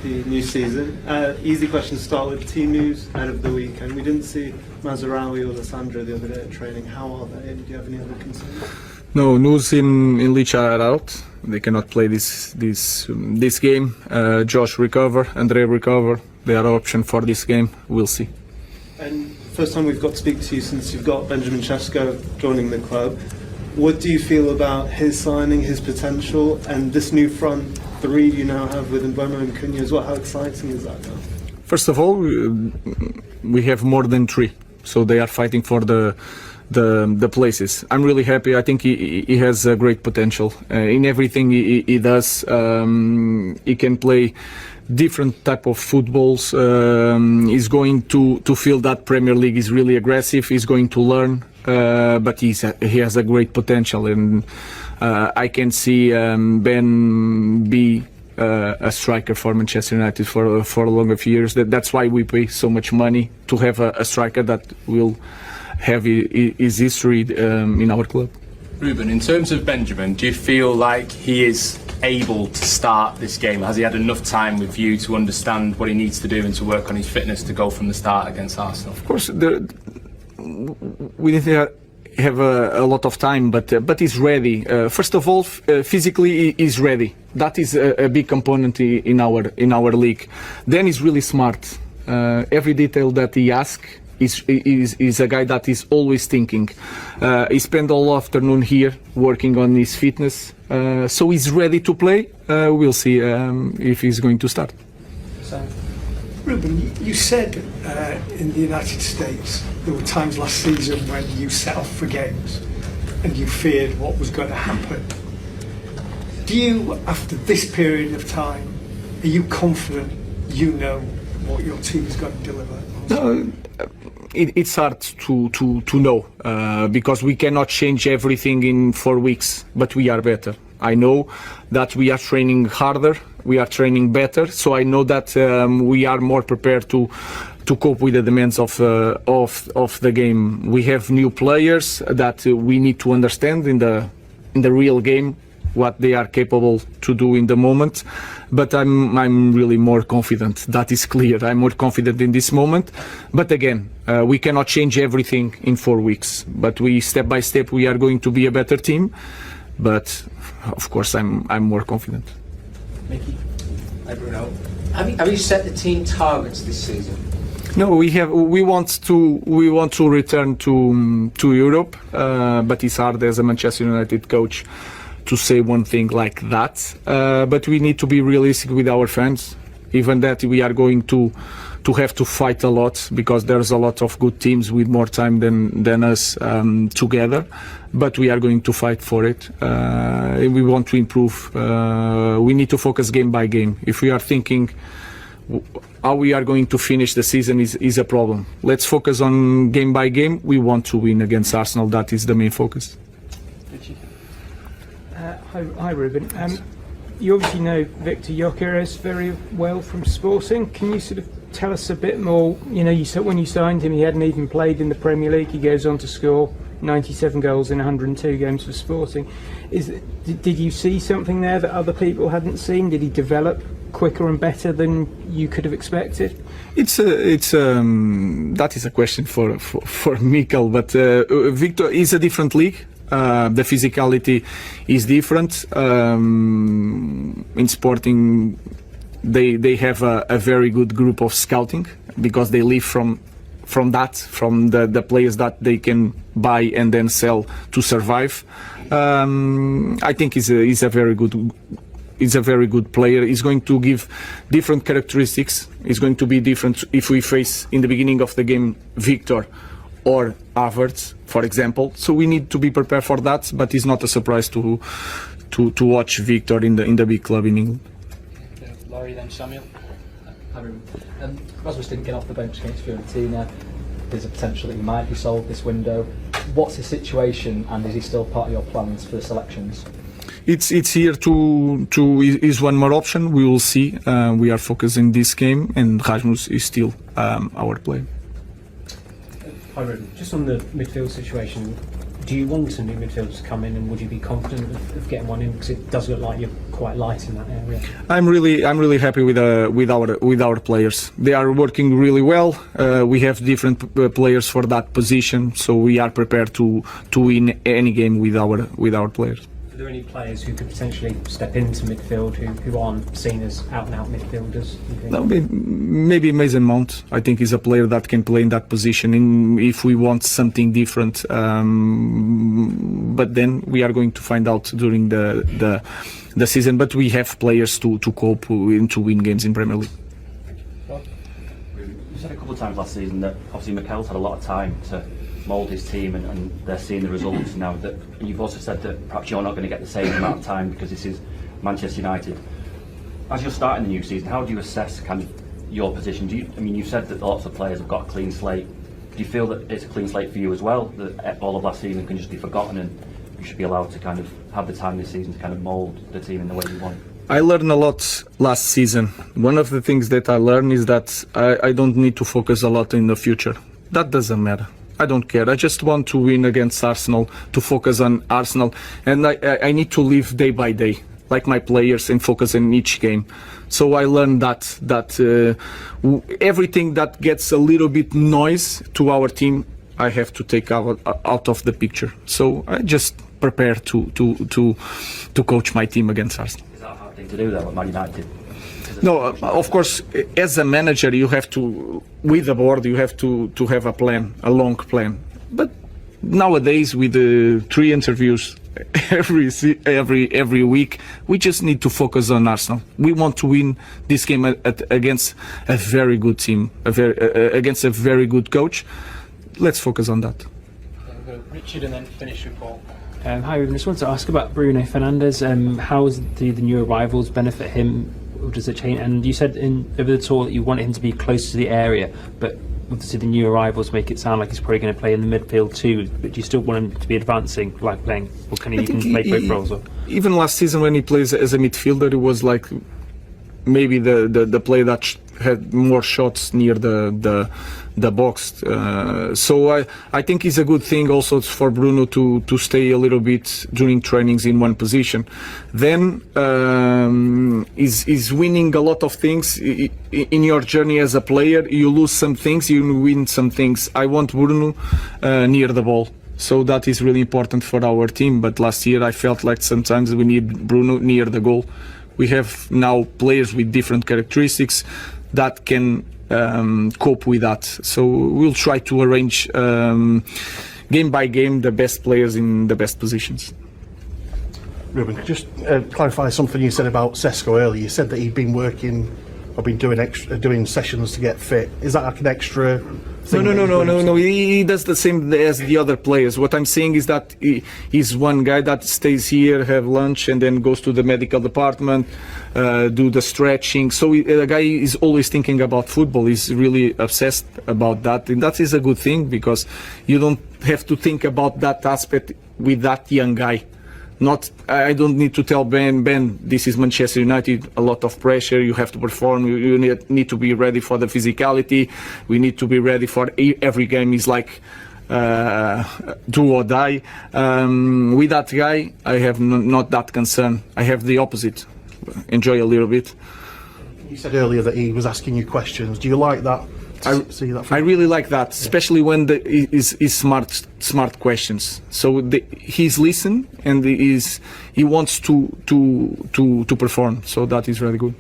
happy new season. Easy question to start with. Team news ahead of the weekend. We didn't see Mazraoui or Lissandra the other day at training. How are they? And do you have any other concerns? No news in Leach are out. They cannot play this game. Josh recover, Andre recover. They are option for this game. We'll see. And first time we've got to speak to you since you've got Benjamin Cesco joining the club. What do you feel about his signing, his potential, and this new front three you now have with Mbeumo and Cunha as well? How exciting is that now? First of all, we have more than three, so they are fighting for the places. I'm really happy. I think he has a great potential in everything he does. He can play different type of footballs. He's going to feel that Premier League is really aggressive. He's going to learn, but he has a great potential, and I can see Ben be a striker for Manchester United for longer years. That's why we pay so much money to have a striker that will have his history in our club. Ruben, in terms of Benjamin, do you feel like he is able to start this game? Has he had enough time with you to understand what he needs to do and to work on his fitness to go from the start against Arsenal? Of course, we need to have a lot of time, but he's ready. First of all, physically he's ready. That is a big component in our league. Then he's really smart. Every detail that he asks, is a guy that is always thinking. He spent all afternoon here working on his fitness, so he's ready to play. We'll see if he's going to start. Ruben, you said in the United States there were times last season when you set off for games and you feared what was going to happen. Do you, after this period of time, are you confident you know what your team is going to deliver? No, it's hard to know because we cannot change everything in 4 weeks, but we are better. I know that we are training harder, we are training better, so I know that we are more prepared to cope with the demands of the game. We have new players that we need to understand in the real game what they are capable to do in the moment, but I'm really more confident. That is clear. I'm more confident in this moment, but again, we cannot change everything in 4 weeks, but we step by step we are going to be a better team, but of course I'm more confident. Mickey. Hi Bruno. Have you set the team targets this season? No, we want to return to Europe, but it's hard as a Manchester United coach to say one thing like that, but we need to be realistic with our fans. Even that we are going to have to fight a lot because there's a lot of good teams with more time than us together, but we are going to fight for it. We want to improve. We need to focus game by game. If we are thinking how we are going to finish the season is a problem. Let's focus on game by game. We want to win against Arsenal. That is the main focus. Hi Ruben. You obviously know Victor Joeres very well from Sporting. Can you sort of tell us a bit more? You know, when you signed him, he hadn't even played in the Premier League. He goes on to score 97 goals in 102 games for Sporting. Did you see something there that other people hadn't seen? Did he develop quicker and better than you could have expected? That is a question for Mikel, but Victor is a different league. The physicality is different. In Sporting, they have a very good group of scouting because they live from the players that they can buy and then sell to survive. I think he's a very good player. He's going to give different characteristics. He's going to be different if we face in the beginning of the game Victor or Havertz, for example. So we need to be prepared for that, but it's not a surprise to watch Victor in the big club in England. Laurie, then Samuel. Rasmus didn't get off the bench against Fiorentina. There's a potential that he might be sold this window. What's his situation, and is he still part of your plans for the selections? It's here is one more option. We will see. We are focusing this game, and Rasmus is still our player. Hi Ruben, just on the midfield situation, Do you want a new midfielder to come in, and would you be confident of getting one in? Because it does look like you're quite light in that area. I'm really happy with our players. They are working really well. We have different players for that position, so we are prepared to win any game with our players. Are there any players who could potentially step into midfield who aren't seen as out-and-out midfielders? You think? No, maybe Mason Mount. I think he's a player that can play in that position. If we want something different, but then we are going to find out during the season. But we have players to cope and to win games in Premier League. You said a couple of times last season that obviously Mikel's had a lot of time to mould his team, and they're seeing the results now. And you've also said that perhaps you're not going to get the same amount of time because this is Manchester United. As you're starting the new season, how do you assess kind of your position? You've said that lots of players have got a clean slate. Do you feel that it's a clean slate for you as well, that all of last season can just be forgotten and you should be allowed to kind of have the time this season to kind of mould the team in the way you want? I learned a lot last season. One of the things that I learned is that I don't need to focus a lot in the future. That doesn't matter. I don't care. I just want to win against Arsenal, to focus on Arsenal, and I need to live day by day, like my players, and focus on each game. So I learned that everything that gets a little bit noise to our team, I have to take out of the picture. So I just prepare to coach my team against Arsenal. Is that a hard thing to do though at Man United? No, of course, as a manager, you have to, with the board, you have to have a plan, a long plan. But nowadays, with 3 interviews every week, we just need to focus on Arsenal. We want to win this game against a very good team, against a very good coach. Let's focus on that. Richard, and then finish with Paul. Hi, Ruben. I just wanted to ask about Bruno Fernandes. How does the new arrivals benefit him? Or does it change? And you said over the tour that you wanted him to be close to the area, but obviously the new arrivals make it sound like he's probably going to play in the midfield too. But do you still want him to be advancing, like playing, or can he even play both roles? Or? Even last season when he plays as a midfielder, it was like maybe the player that had more shots near the box. So I think it's a good thing also for Bruno to stay a little bit during trainings in one position. Then is winning a lot of things in your journey as a player. You lose some things, you win some things. I want Bruno near the ball. So that is really important for our team. But last year I felt like sometimes we need Bruno near the goal. We have now players with different characteristics that can cope with that. So we'll try to arrange game by game the best players in the best positions. Ruben, just clarify something you said about Cesco earlier. You said that he'd been working or been doing sessions to get fit. Is that like an extra thing? No. He does the same as the other players. What I'm saying is that he's one guy that stays here, have lunch, and then goes to the medical department, do the stretching. So the guy is always thinking about football. He's really obsessed about that, and that is a good thing because you don't have to think about that aspect with that young guy. I don't need to tell Ben, this is Manchester United, a lot of pressure, you have to perform, you need to be ready for the physicality, we need to be ready for every game is like do or die. With that guy, I have not that concern. I have the opposite. Enjoy a little bit. You said earlier that he was asking you questions. Do you like that? See that? I really like that, especially when is smart questions. So he's listen and he wants to perform. So that is really good.